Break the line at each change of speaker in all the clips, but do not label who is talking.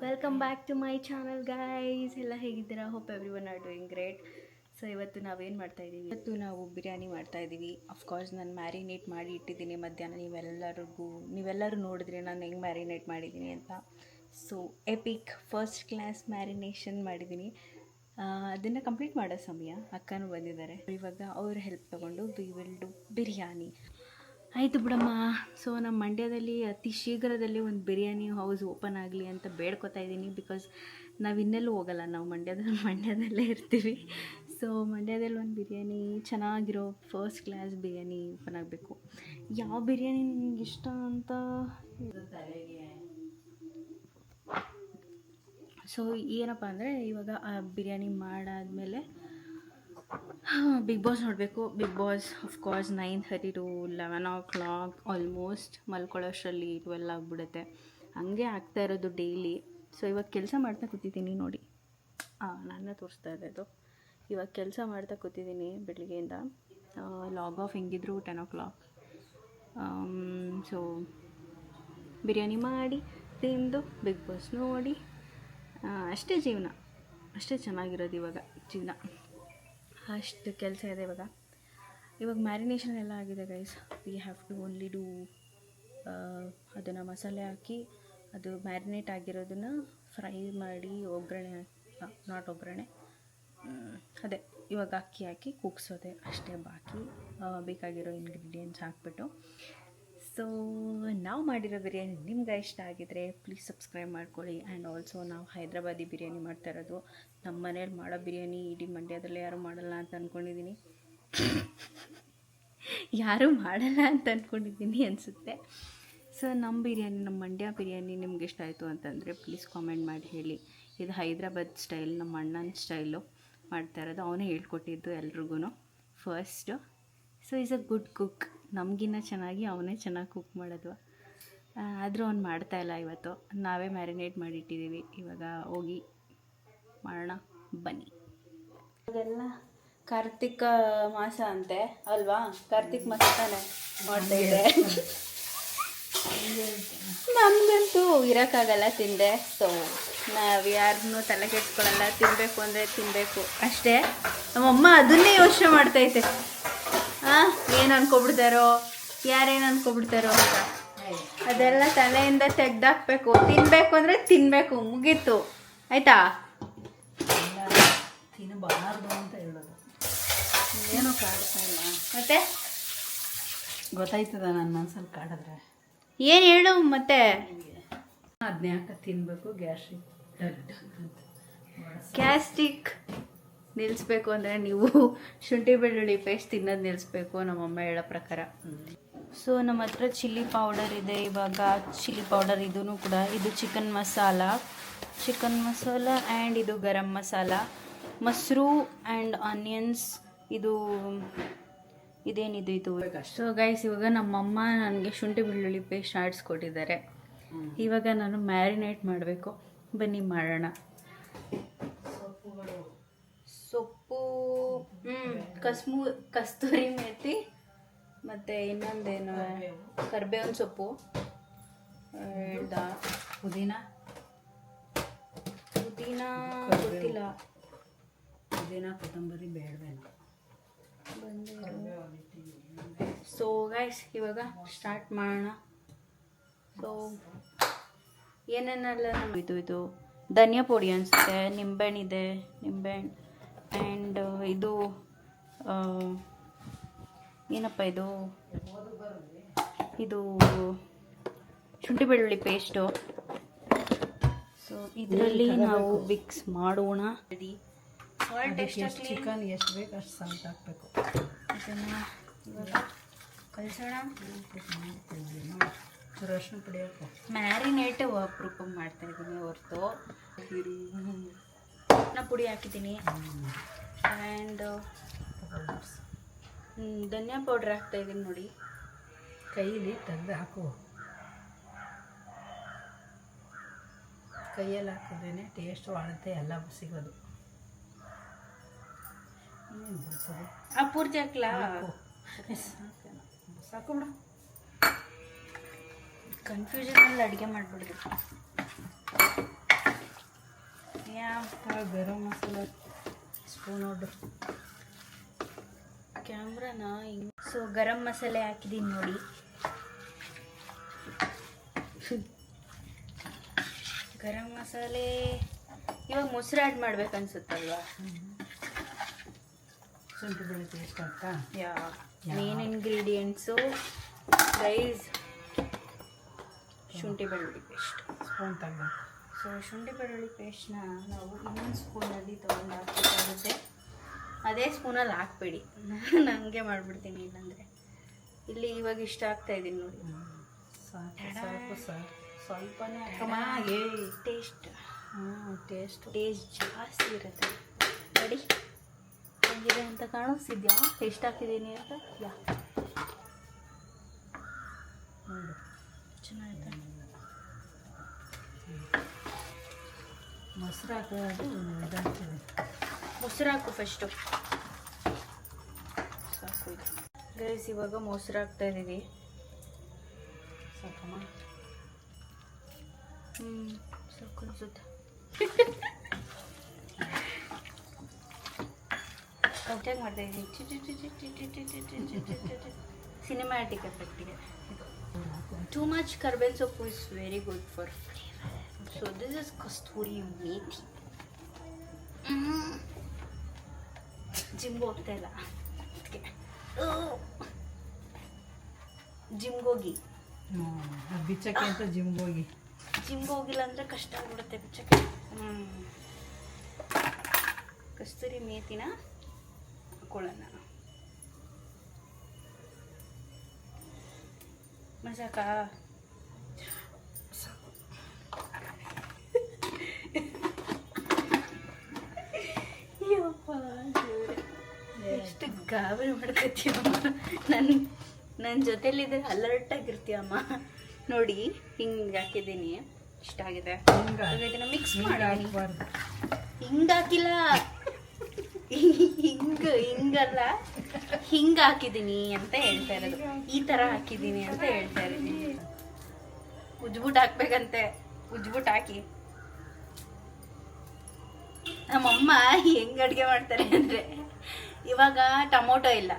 Welcome back to my channel guys. ಎಲ್ಲ ಹೇಗಿದ್ದೀರಾ? Hope everyone are doing great. So ಇವತ್ತು ನಾವೇನು ಮಾಡ್ತಾಯಿದ್ದೀವಿ, ಇವತ್ತು ನಾವು ಬಿರಿಯಾನಿ ಮಾಡ್ತಾಯಿದ್ದೀವಿ. ಅಫ್ಕೋರ್ಸ್ ನಾನು ಮ್ಯಾರಿನೇಟ್ ಮಾಡಿ ಇಟ್ಟಿದ್ದೀನಿ ಮಧ್ಯಾಹ್ನ. ನೀವೆಲ್ಲರೂ ನೋಡಿದ್ರಿ ನಾನು ಹೆಂಗೆ ಮ್ಯಾರಿನೇಟ್ ಮಾಡಿದ್ದೀನಿ ಅಂತ. So EPIC first class marination ಮಾಡಿದ್ದೀನಿ. ಅದನ್ನು ಕಂಪ್ಲೀಟ್ ಮಾಡೋ ಸಮಯ ಅಕ್ಕನೂ ಬಂದಿದ್ದಾರೆ. ಇವಾಗ ಅವ್ರ ಹೆಲ್ಪ್ ತೊಗೊಂಡು ವಿ ವಿಲ್ ಡು ಬಿರಿಯಾನಿ. ಆಯಿತು ಬಿಡಮ್ಮ. ಸೊ ನಮ್ಮ ಮಂಡ್ಯದಲ್ಲಿ ಅತಿ ಶೀಘ್ರದಲ್ಲಿ ಒಂದು ಬಿರಿಯಾನಿ ಹೌಸ್ ಓಪನ್ ಆಗಲಿ ಅಂತ ಬೇಡ್ಕೊತಾ ಇದ್ದೀನಿ. ಬಿಕಾಸ್ ನಾವು ಇನ್ನೆಲ್ಲೂ ಹೋಗಲ್ಲ, ನಾವು ಮಂಡ್ಯದಲ್ಲೇ ಇರ್ತೀವಿ. ಸೊ ಮಂಡ್ಯದಲ್ಲಿ ಒಂದು ಬಿರಿಯಾನಿ ಚೆನ್ನಾಗಿರೋ ಫಸ್ಟ್ ಕ್ಲಾಸ್ ಬಿರಿಯಾನಿ ಓಪನ್ ಆಗಬೇಕು. ಯಾವ ಬಿರಿಯಾನಿ ನಿಮ್ಗೆ ಇಷ್ಟ ಅಂತ. ಸೊ ಏನಪ್ಪ ಅಂದರೆ ಇವಾಗ ಆ ಬಿರಿಯಾನಿ ಮಾಡಾದಮೇಲೆ ಬಿಗ್ ಬಾಸ್ ನೋಡಬೇಕು. Big boss of course 9:30 to 11 o'clock almost ಮಲ್ಕೊಳ್ಳೋಷ್ಟರಲ್ಲಿ 12 ಆಗಿಬಿಡುತ್ತೆ. ಹಂಗೆ ಆಗ್ತಾ ಇರೋದು ಡೈಲಿ. ಸೊ ಇವಾಗ ಕೆಲಸ ಮಾಡ್ತಾ ಕೂತಿದ್ದೀನಿ ನೋಡಿ. ನನ್ನ ತೋರಿಸ್ತಾ ಇರೋದು ಇವಾಗ ಕೆಲಸ ಮಾಡ್ತಾ ಕೂತಿದ್ದೀನಿ ಬೆಳಗ್ಗೆಯಿಂದ. ಲಾಗ್ ಆಫ್ ಹೆಂಗಿದ್ರು 10 o'clock. ಸೊ ಬಿರಿಯಾನಿ ಮಾಡಿ ತಿಂದು ಬಿಗ್ ಬಾಸ್ ನೋಡಿ ಅಷ್ಟೇ ಜೀವನ. ಅಷ್ಟೇ ಚೆನ್ನಾಗಿರೋದು ಇವಾಗ ಜೀವನ. ಅಷ್ಟು ಕೆಲಸ ಇದೆ ಇವಾಗ ಮ್ಯಾರಿನೇಷನ್ ಎಲ್ಲ ಆಗಿದೆ guys. We have to only do ಅದನ್ನು ಮಸಾಲೆ ಹಾಕಿ ಅದು ಮ್ಯಾರಿನೇಟ್ ಆಗಿರೋದನ್ನು ಫ್ರೈ ಮಾಡಿ ಅದೇ ಇವಾಗ ಅಕ್ಕಿ ಹಾಕಿ ಕೂಗ್ಸೋದೆ ಅಷ್ಟೇ ಬಾಕಿ. ಬೇಕಾಗಿರೋ ಇಂಗ್ರೀಡಿಯೆಂಟ್ಸ್ ಹಾಕ್ಬಿಟ್ಟು. ಸೊ ನಾವು ಮಾಡಿರೋ ಬಿರಿಯಾನಿ ನಿಮ್ಗೆ ಇಷ್ಟ ಆಗಿದ್ರೆ ಪ್ಲೀಸ್ ಸಬ್ಸ್ಕ್ರೈಬ್ ಮಾಡ್ಕೊಳ್ಳಿ. ಆ್ಯಂಡ್ ಆಲ್ಸೋ ನಾವು ಹೈದ್ರಾಬಾದಿ ಬಿರಿಯಾನಿ ಮಾಡ್ತಾ ಇರೋದು. ನಮ್ಮ ಮನೇಲಿ ಮಾಡೋ ಬಿರಿಯಾನಿ ಇಡೀ ಮಂಡ್ಯದಲ್ಲೇ ಯಾರೂ ಮಾಡಲ್ಲ ಅಂತ ಅಂದ್ಕೊಂಡಿದ್ದೀನಿ. ಅನಿಸುತ್ತೆ. ಸೊ ನಮ್ಮ ಮಂಡ್ಯ ಬಿರಿಯಾನಿ ನಿಮ್ಗೆ ಇಷ್ಟ ಆಯಿತು ಅಂತಂದರೆ ಪ್ಲೀಸ್ ಕಾಮೆಂಟ್ ಮಾಡಿ ಹೇಳಿ. ಇದು ಹೈದ್ರಾಬಾದ್ ಸ್ಟೈಲ್, ನಮ್ಮ ಅಣ್ಣನ ಸ್ಟೈಲು ಮಾಡ್ತಾ ಇರೋದು. ಅವನೇ ಹೇಳ್ಕೊಟ್ಟಿದ್ದು ಎಲ್ರಿಗೂ first. So is a good cook. ನಮಗಿನ್ನ ಚೆನ್ನಾಗಿ ಅವನೇ ಚೆನ್ನಾಗಿ ಕುಕ್ ಮಾಡೋದು. ಆದರೂ ಅವ್ನು ಮಾಡ್ತಾಯಿಲ್ಲ. ಇವತ್ತು ನಾವೇ ಮ್ಯಾರಿನೇಟ್ ಮಾಡಿಟ್ಟಿದ್ದೀವಿ. ಇವಾಗ ಹೋಗಿ ಮಾಡೋಣ ಬನ್ನಿ. ಅದೆಲ್ಲ ಕಾರ್ತಿಕ ಮಾಸ ಅಂತೆ ಅಲ್ವಾ? ಕಾರ್ತಿಕ್ ಮಾಸ ತಾನೆ ಮಾಡ್ತಾಯಿದ್ದೆ. ನಮಗಂತೂ ಇರೋಕ್ಕಾಗಲ್ಲ ತಿಂದೆ. ಸೊ ನಾವು ಯಾರನ್ನೂ ತಲೆ ಕೆಡ್ಸ್ಕೊಳ್ಳಲ್ಲ. ತಿನ್ನಬೇಕು ಅಂದರೆ ತಿನ್ನಬೇಕು ಅಷ್ಟೇ. ನಮ್ಮಮ್ಮ ಅದನ್ನೇ ಯೋಚನೆ ಮಾಡ್ತೈತೆ. ಏನು ಅನ್ಕೊಬಿಡ್ತಾರೋ, ಯಾರೇನು ಅನ್ಕೊಬಿಡ್ತಾರೋ ಅಂತ. ಅದೆಲ್ಲ ತಲೆಯಿಂದ ತೆಗ್ದಾಕ್ಬೇಕು. ತಿನ್ನಬೇಕು ಅಂದರೆ ತಿನ್ನಬೇಕು, ಮುಗೀತು. ಆಯಿತಾ?
ತಿನ್ನಬಾರ್ದು ಅಂತ ಹೇಳೋದು ಏನೋ ಕಾಡ್ತಾ ಇಲ್ಲ.
ಮತ್ತೆ
ಗೊತ್ತಾಯ್ತದ ನನ್ನ ಮನ್ಸಲ್ಲಿ ಕಾಡಿದ್ರೆ
ಏನು ಹೇಳು ಮತ್ತೆ.
ಅದನ್ನ ಯಾಕೆ ತಿನ್ನಬೇಕು?
ಗ್ಯಾಸ್ಟ್ರಿಕ್ ನಿಲ್ಲಿಸ್ಬೇಕು ಅಂದರೆ ನೀವು ಶುಂಠಿ ಬೆಳ್ಳುಳ್ಳಿ ಪೇಸ್ಟ್ ತಿನ್ನೋದು ನಿಲ್ಲಿಸ್ಬೇಕು, ನಮ್ಮಮ್ಮ ಹೇಳೋ ಪ್ರಕಾರ. ಸೊ ನಮ್ಮ ಹತ್ರ ಚಿಲ್ಲಿ ಪೌಡರ್ ಇದೆ. ಇವಾಗ ಚಿಲ್ಲಿ ಪೌಡರ್ ಇದೂ ಕೂಡ. ಇದು ಚಿಕನ್ ಮಸಾಲ ಆ್ಯಂಡ್ ಇದು ಗರಂ ಮಸಾಲ, ಮೊಸರು ಆ್ಯಂಡ್ ಆನಿಯನ್ಸ್. ಇದೇನಿದು ಇದು. ಸೊ ಗೈಸ್ ಇವಾಗ ನಮ್ಮಮ್ಮ ನನಗೆ ಶುಂಠಿ ಬೆಳ್ಳುಳ್ಳಿ ಪೇಸ್ಟ್ ಆಡಿಸ್ಕೊಟ್ಟಿದ್ದಾರೆ. ಇವಾಗ ನಾನು ಮ್ಯಾರಿನೇಟ್ ಮಾಡಬೇಕು. ಬನ್ನಿ ಮಾಡೋಣ. ಸೊಪ್ಪು ಕಸ್ತೂರಿ ಮೇಥಿ ಮತ್ತು ಇನ್ನೊಂದೇನು ಕರಿಬೇವಿನ ಸೊಪ್ಪು,
ಪುದೀನ
ಗೊತ್ತಿಲ್ಲ.
ಪುದೀನ ಕೊತ್ತಂಬರಿ ಬೇಡವೇನು.
ಸೊ ಗೈಸ್ ಇವಾಗ ಸ್ಟಾರ್ಟ್ ಮಾಡೋಣ. ಸೊ ಏನೇನೆಲ್ಲ ಇದು ಧನಿಯಾ ಪುಡಿ ಅನಿಸುತ್ತೆ, ನಿಂಬೆಹಣ್ಣಿದೆ, ನಿಂಬೆಹಣ್ಣು ಆ್ಯಂಡ್ ಇದು ಏನಪ್ಪ ಇದು ಶುಂಠಿ ಬೆಳ್ಳುಳ್ಳಿ ಪೇಸ್ಟು. ಸೊ ಇದರಲ್ಲಿ ನಾವು ಮಿಕ್ಸ್ ಮಾಡೋಣ.
ಚಿಕನ್ ಎಷ್ಟು ಬೇಕು ಅಷ್ಟು ಸಾಲ್ಟ್ ಹಾಕಬೇಕು.
ಇದನ್ನು ಇವಾಗ ಕಲಿಸೋಣ.
ಅರಶಿನ ಪುಡಿ ಹಾಕು.
ಮ್ಯಾರಿನೇಟ್ ಅಪರೂಪಕ್ಕೆ ಮಾಡ್ತಾಯಿದ್ದೀನಿ ಹೊರತು ಪುಡಿ ಹಾಕಿದ್ದೀನಿ. ಆ್ಯಂಡ್ ಧನಿಯಾ ಪೌಡ್ರ್ ಹಾಕ್ತಾಯಿದ್ದೀನಿ ನೋಡಿ.
ಕೈಯಲ್ಲಿ ತೆಗೆದು ಹಾಕು. ಕೈಯಲ್ಲಿ ಹಾಕಿದ್ರೇ ಟೇಸ್ಟು ಅಳತೆ ಎಲ್ಲ ಸಿಗೋದು.
ಪೂರ್ತಿ ಹಾಕ್ಲಾ?
ಸಾಕು ಬಿಡು.
ಕನ್ಫ್ಯೂಷನಲ್ಲಿ ಅಡುಗೆ ಮಾಡಿಬಿಡ್ಬೇಕು.
ಗರಂ ಮಸಾಲ ಸ್ಪೂನ್ ನೋಡ್ರಿ.
ಕ್ಯಾಮ್ರಾನ ಸೊ ಗರಂ ಮಸಾಲೆ ಹಾಕಿದ್ದೀನಿ ನೋಡಿ. ಗರಂ ಮಸಾಲೆ ಇವಾಗ ಮೊಸರು ಆ್ಯಡ್ ಮಾಡ್ಬೇಕನ್ಸುತ್ತಲ್ವಾ?
ಶುಂಠಿ ಬೆಳ್ಳುಳ್ಳಿ ಪೇಸ್ಟ್ ಹಾಕಾ?
ಮೇನ್ ಇಂಗ್ರೀಡಿಯೆಂಟ್ಸು ರೈಸ್, ಶುಂಠಿ ಬೆಳ್ಳುಳ್ಳಿ ಪೇಸ್ಟ್
ಸ್ಪೂನ್ ತಗಬೇಕು.
ಸೊ ಶುಂಠಿ ಬೆಳ್ಳುಳ್ಳಿ ಪೇಸ್ಟ್ನ ನಾವು ಇನ್ನೊಂದು ಸ್ಪೂನಲ್ಲಿ ತೊಗೊಂಡು ಹಾಕಬೇಕಾಗುತ್ತೆ. ಅದೇ ಸ್ಪೂನಲ್ಲಿ ಹಾಕ್ಬೇಡಿ, ನನಗೆ ಮಾಡಿಬಿಡ್ತೀನಿ ಇಲ್ಲಾಂದರೆ. ಇಲ್ಲಿ ಇವಾಗ ಇಷ್ಟ ಆಗ್ತಾಯಿದ್ದೀನಿ ನೋಡಿ.
ಸಾಕು ಸಾಕು ಸಾಕು, ಸ್ವಲ್ಪನೇ
ಟೇಸ್ಟ್
ಟೇಸ್ಟ್
ಜಾಸ್ತಿ ಇರುತ್ತೆ ನೋಡಿ. ಹೆಂಗಿದೆ ಅಂತ ಕಾಣಿಸ್ತಿದ್ಯಾ ಎಷ್ಟು ಹಾಕಿದ್ದೀನಿ ಅಂತ?
ನೋಡಿ
ಚೆನ್ನಾಗಿದೆ.
ಮೊಸರು ಹಾಕೋದು ಇದಾಗ್ತದೆ.
ಮೊಸರು ಹಾಕು ಫಸ್ಟು. ಸಾಕು ಇದು ಗೈಸ್. ಇವಾಗ ಮೊಸರು ಹಾಕ್ತಾ ಇದ್ದೀವಿ.
ಸಾಕಮ್ಮ?
ಸಾಕು ಅನ್ಸುತ್ತೆ. ಕರೆಕ್ಟಾಗಿ ಮಾಡ್ತಾ ಇದ್ದೀನಿ. ಸಿನಿಮ್ಯಾಟಿಕ್ ಎಫೆಕ್ಟಿಗೆ. ಟೂ ಮಚ್ ಕರ್ಬೇವಿನ ಸೊಪ್ಪು is very good for flavour. So this is kasturi methi. ಜಿಮ್ಗೆ ಹೋಗ್ತಾ ಇಲ್ಲ, ಜಿಮ್ಗೆ ಹೋಗಿ.
ಬಿಚ್ಚಕ್ಕೆ ಅಂತ ಜಿಮ್ಗೆ
ಹೋಗಿಲ್ಲ ಅಂದರೆ ಕಷ್ಟ ಆಗ್ಬಿಡುತ್ತೆ ಬಿಚ್ಚಕ್ಕೆ. ಕಸ್ತೂರಿ ಮೇಥಿನ ಹಾಕೊಳ್ಳೋಣ. ಮಸಾಕ ಎಷ್ಟು ಗಾಬರಿ ಮಾಡ್ಕೊತೀಯಮ್ಮ. ನನ್ನ ಜೊತೆಲಿದ್ರೆ ಅಲರ್ಟಾಗಿರ್ತೀಯಮ್ಮ. ನೋಡಿ ಹಿಂಗೆ ಹಾಕಿದ್ದೀನಿ, ಇಷ್ಟ ಆಗಿದೆ. ಇದನ್ನ ಮಿಕ್ಸ್ ಮಾಡಿ. ಹಿಂಗೆ ಹಾಕಿಲ್ಲ, ಹಿಂಗಲ್ಲ, ಹಿಂಗೆ ಹಾಕಿದ್ದೀನಿ ಅಂತ ಹೇಳ್ತಾ ಇರೋದು. ಈ ಥರ ಹಾಕಿದ್ದೀನಿ ಅಂತ ಹೇಳ್ತಾ ಇದ್ದೀನಿ. ಉಜ್ಬಿಟ್ಟು ಹಾಕ್ಬೇಕಂತೆ, ಉಜ್ಬಿಟ್ಟು ಹಾಕಿ. ನಮ್ಮಮ್ಮ ಹೆಂಗೆ ಅಡುಗೆ ಮಾಡ್ತಾರೆ ಅಂದರೆ, ಇವಾಗ ಟೊಮೊಟೊ ಇಲ್ಲ,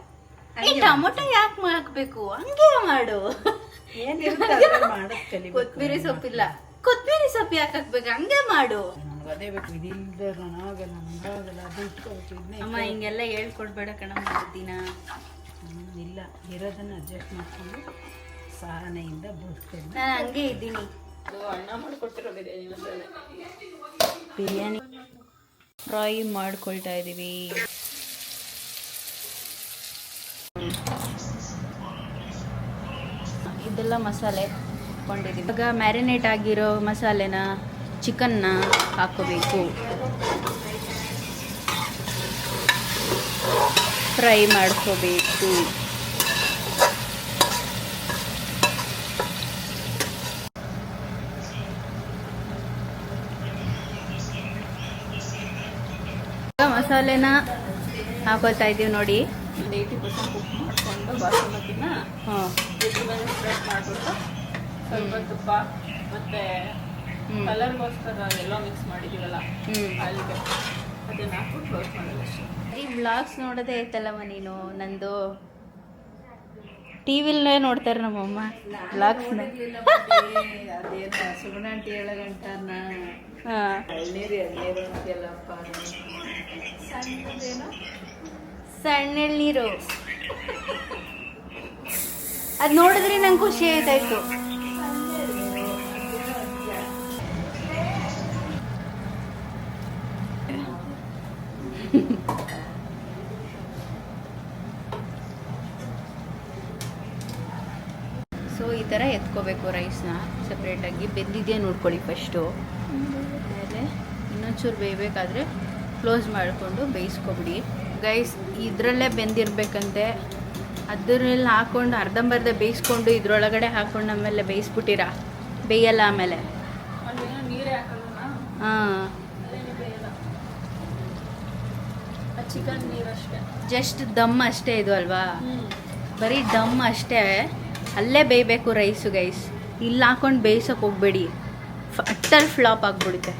ಟೊಮೊಟೊ ಯಾಕೆ ಹಾಕ್ಬೇಕು, ಹಂಗೆ ಮಾಡು. ಕೊತ್ತಂಬರಿ ಸೊಪ್ಪಿಲ್ಲ, ಕೊತ್ತಂಬರಿ ಸೊಪ್ಪು ಯಾಕೆ ಹಾಕ್ಬೇಕು, ಹಂಗೆ ಮಾಡು.
ಅದೇ ಬೇಕು, ಇದಿಲ್ಲದೆ ನಾನಾಗಲ್ಲ, ನಮಗಾಗಲ್ಲ, ಅದು ಇಟ್ಕೋಬೇಕು.
ಅಮ್ಮ ಹಿಂಗೆಲ್ಲ ಹೇಳ್ಕೊಡ್ಬೇಡ ಕಣಮ್ಮ ದಿನ.
ಇಲ್ಲ, ಇರೋದನ್ನು ಅಡ್ಜಸ್ಟ್ ಮಾಡ್ಕೊಂಡು ಸಹನೆಯಿಂದ ಬದುಕ್ತೇನೆ.
ನಾನು ಹಂಗೆ ಇದ್ದೀನಿ.
ಅಣ್ಣ ಮಾಡ್ಕೊಟ್ಟಿರೋ
ಬಿರಿಯಾನಿ ಫ್ರೈ ಮಾಡ್ಕೊಳ್ತಾ ಇದ್ದೀವಿ. ಇದೆಲ್ಲ ಮಸಾಲೆ ಕೊಂಡಿದ್ದೀವಿ. ಇವಾಗ ಮ್ಯಾರಿನೇಟ್ ಆಗಿರೋ ಮಸಾಲೆನ, ಚಿಕನ್ನ ಹಾಕೋಬೇಕು. ಫ್ರೈ ಮಾಡ್ಕೋಬೇಕು. ಮಸಾಲೆನ ಹಾಕೋತಾ ಇದ್ದೀವಿ ನೋಡಿ.
80% ಕುಕ್ ಮಾಡಿಕೊಂಡು ಬಾಸುಮತಿನ ಸ್ಪ್ರೆಡ್ ಮಾಡಿಬಿಟ್ಟು ಸ್ವಲ್ಪ ತುಪ್ಪ ಮತ್ತು ಕಲರ್ಗೋಸ್ಕರ ಎಲ್ಲ ಮಿಕ್ಸ್ ಮಾಡಿದ್ದೀವಲ್ಲ ಅಲ್ಲಿಗೆ ಅದನ್ನು ಹಾಕ್ಬಿಟ್ಟು ಕ್ಲೋಸ್ ಮಾಡೋದು ಅಷ್ಟೇ.
ಈ ವ್ಲಾಗ್ಸ್ ನೋಡೋದೇ ಐತಲ್ಲಮ್ಮ ನೀನು. ನಂದು ಟಿ ವಿಲೇ ನೋಡ್ತಾರೆ ನಮ್ಮಮ್ಮ ವ್ಲಾಗ್ಸ್ನ.
ಅದೇನು ಸುಗುಣಾಂಟಿ ಹೇಳಗಂಟನ ಎಳ್ನೀರು ಅಂತೆಲ್ಲಪ್ಪ. ಸಣ್ಣದೇನು
ಸಣ್ಣ ಎಳ್ನೀರು ಅದು ನೋಡಿದ್ರೆ ನಂಗೆ ಖುಷಿ ಆಯ್ತಾಯ್ತು. ಸೊ ಈ ಥರ ಎತ್ಕೋಬೇಕು ರೈಸ್ನ ಸಪ್ರೇಟಾಗಿ. ಬೆಂದಿದೆಯಾ ನೋಡ್ಕೊಳ್ಳಿ ಫಸ್ಟು. ಆಮೇಲೆ ಇನ್ನೊಂಚೂರು ಬೇಯಬೇಕಾದ್ರೆ ಕ್ಲೋಸ್ ಮಾಡಿಕೊಂಡು ಬೇಯಿಸ್ಕೊಬಿಡಿ ಗೈಸ್. ಇದರಲ್ಲೇ ಬೆಂದಿರಬೇಕಂತೆ. ಅದರಲ್ಲಿ ಹಾಕ್ಕೊಂಡು ಅರ್ಧಂಬರ್ಧ ಬೇಯಿಸ್ಕೊಂಡು ಇದ್ರೊಳಗಡೆ ಹಾಕ್ಕೊಂಡು ಆಮೇಲೆ ಬೇಯಿಸ್ಬಿಟ್ಟಿರ ಬೇಯಲ್ಲ ಆಮೇಲೆ.
ನೀರೇ ಹಾಕಲ್ಲ.
ಹಾಂ,
ಚಿಕನ್ ನೀರಷ್ಟೇ,
ಜಸ್ಟ್ ದಮ್ ಅಷ್ಟೇ ಇದು ಅಲ್ವಾ? ಬರೀ ದಮ್ ಅಷ್ಟೇ. ಅಲ್ಲೇ ಬೇಯಬೇಕು ರೈಸು ಗೈಸ್. ಇಲ್ಲಿ ಹಾಕೊಂಡು ಬೇಯಿಸೋಕೆ ಹೋಗಬೇಡಿ, ಅಟ್ಟರ್ ಫ್ಲಾಪ್ ಆಗಿಬಿಡುತ್ತೆ.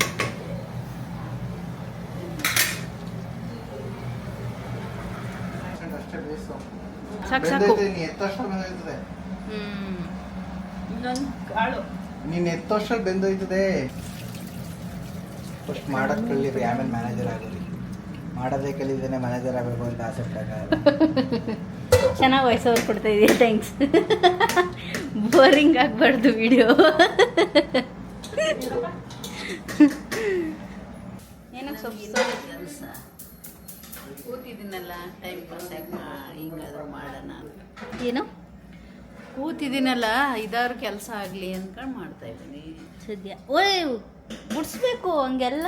ಸಾಕು ಸಾಕು.
ಎತ್ತೋಷ್ಟಲ್ಲಿ
ಇನ್ನೊಂದು ಕಾಳು
ನೀನ್ ಎತ್ತೋಷ್ಟಲ್ಲಿ ಬೆಂದೋಯ್ತದೆ. ಫಸ್ಟ್ ಮಾಡೋದು ಕಲೀರಿ, ಆಮೇಲೆ ಮ್ಯಾನೇಜರ್ ಆಗೋರಿ. ಮಾಡೋದೇ ಕಲಿದೇನೆ ಮ್ಯಾನೇಜರ್ ಆಗಬೇಕು ಅಂತ ಆಸೆ ಪಡೋಕ್ಕಾಗಲ್ಲ.
ಚೆನ್ನಾಗಿ ವಾಯ್ಸ್ ಓವರ್ ಕೊಡ್ತಾ ಇದೀಯ, ಥ್ಯಾಂಕ್ಸ್. ಬೋರಿಂಗ್ ಆಗಬಾರ್ದು ವಿಡಿಯೋ. ಏನಕ್ಕೆ ಸೊಪ್ಪು
ಕೆಲಸ ಕೂತಿದ್ದೀನಲ್ಲ, ಟೈಮ್ ಪಾಸ್ ಯಾಕೆ ಹಿಂಗಾದ್ರೂ ಮಾಡೋಣ ಅಂತ.
ಏನು
ಕೂತಿದ್ದೀನಲ್ಲ, ಇದಾದ್ರು ಕೆಲಸ ಆಗಲಿ ಅಂದ್ಕೊಂಡು ಮಾಡ್ತಾ ಇದ್ದೀನಿ.
ಸದ್ಯ ಓಯ್ ಬಿಡಿಸ್ಬೇಕು, ಹಂಗೆಲ್ಲ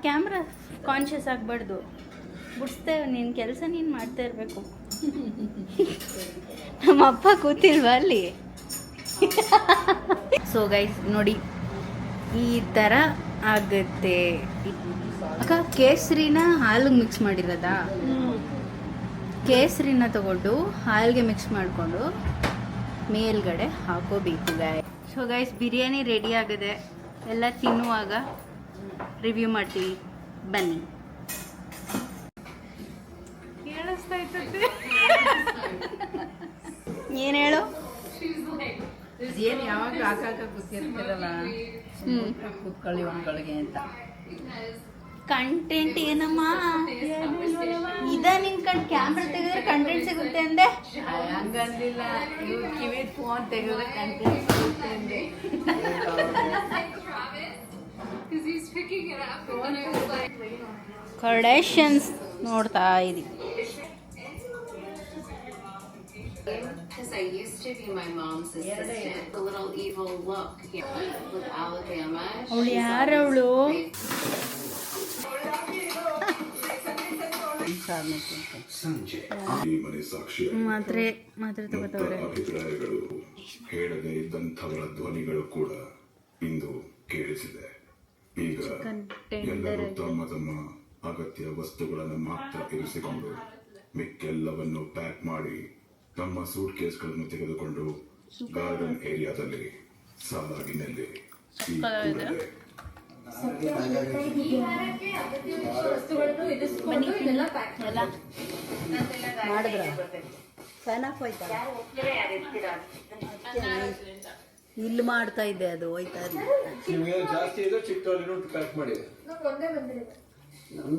ಕ್ಯಾಮ್ರಾ ಕಾನ್ಷಿಯಸ್ ಆಗಬಾರ್ದು. ಬಿಡಿಸ್ತೇವೆ, ನಿನ್ನ ಕೆಲಸ ನೀನು ಮಾಡ್ತಾ ಇರಬೇಕು. ನಮ್ಮ ಅಪ್ಪ ಕೂತಿಲ್ವಾ ಅಲ್ಲಿ? ಸೊ ಗೈಸ್ ನೋಡಿ, ಈ ಥರ ಆಗುತ್ತೆ. ಅಕ್ಕ ಕೇಸರಿನ ಹಾಲಿಗೆ ಮಿಕ್ಸ್ ಮಾಡಿರೋದಾ? ಕೇಸರಿನ ತಗೊಂಡು ಹಾಲಿಗೆ ಮಿಕ್ಸ್ ಮಾಡಿಕೊಂಡು ಮೇಲ್ಗಡೆ ಹಾಕೋಬೇಕು ಗಾಯ್. ಸೊ ಗೈಸ್, ಬಿರಿಯಾನಿ ರೆಡಿ ಆಗಿದೆ. ಎಲ್ಲ ತಿನ್ನುವಾಗ ರಿವ್ಯೂ ಮಾಡ್ತೀವಿ, ಬನ್ನಿ.
ಕೇಳಿಸ್ತಾ ಇರ್ತದೆ.
ಏನು ಹೇಳು?
ಏನು ಯಾವಾಗ ಹಾಕಾಕ ಕೂತಿರ್ತೀರಲ್ಲ, ಕೂತ್ಕೊಳ್ಳಿ ಒಂದ್ಗಳಿಗೆ ಅಂತ.
ಕಂಟೆಂಟ್ ಏನಮ್ಮ ಇದ ನಿನ್ ಕಣ್ ಕ್ಯಾಮ್ರಾ ತೆಗೆದ್ರೆ ಕಂಟೆಂಟ್ ಸಿಗುತ್ತೆ ಅಂದೆ.
ಹಂಗಂದಿಲ್ಲ, ಇವ್ರು ಕಿವಿ ಫೋನ್ ತೆಗೆದ್ರೆ ಕಂಟೆಂಟ್ ಸಿಗುತ್ತೆ ಅಂದೆ.
ಕರ್ಡೇಷನ್ಸ್ ನೋಡ್ತಾ ಇದೀವಿ.
Because I used to be my mom's assistant. The little evil look here with Alabama.
ಅವಳು ಯಾರವಳು?
ಸಂಜೆ ಈ ಮನೆ ಸಾಕ್ಷಿ
ಮಾತ್ರೆ ತಗೋತವ್ರೆ.
ಅಭಿಪ್ರಾಯಗಳು ಹೇಳದೇ ಇದ್ದಂಥವರ ಧ್ವನಿಗಳು ಕೂಡ ಇಂದು ಕೇಳಿಸಿದೆ. ಈಗ ಎಲ್ಲರೂ ತಮ್ಮ ತಮ್ಮ ಅಗತ್ಯ ವಸ್ತುಗಳನ್ನು ಮಾತ್ರ ಇರಿಸಿಕೊಂಡು ಮಿಕ್ಕೆಲ್ಲವನ್ನು ಪ್ಯಾಕ್ ಮಾಡಿ ತಮ್ಮ ಸೂಟ್ ಕೇಸ್ಗಳನ್ನು ತೆಗೆದುಕೊಂಡು ಗಾರ್ಡನ್ ಏರಿಯಾದಲ್ಲಿ ಸಾಲಾಗಿ ನಿಲ್ಲಿ. ಈ ಕೂಡಲೇ
ಮಾಡಿದ್ರ ಫ್ಯಾನ್ ಆಫ್ ಹೋಯ್ತಾ? ಇಲ್ಲಿ ಮಾಡ್ತಾ ಇದ್ದೆ, ಅದು ಹೋಯ್ತಾ
ಜಾಸ್ತಿ ಇದೆ, ಚಿಕ್ಕವರಿಗೆ ಪ್ಯಾಕ್ ಮಾಡಿ.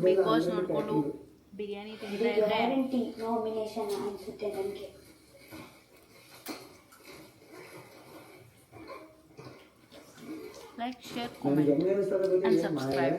ಬಿಗ್ ಬಾಸ್ ನೋಡ್ಕೊಂಡು ಬಿರಿಯಾನಿ ತಿಂತಾ ಇದ್ರೆ
ನಾಮಿನೇಷನ್ ಅನ್ಸುತ್ತೆ ನನಗೆ.
Like, share, comment and subscribe.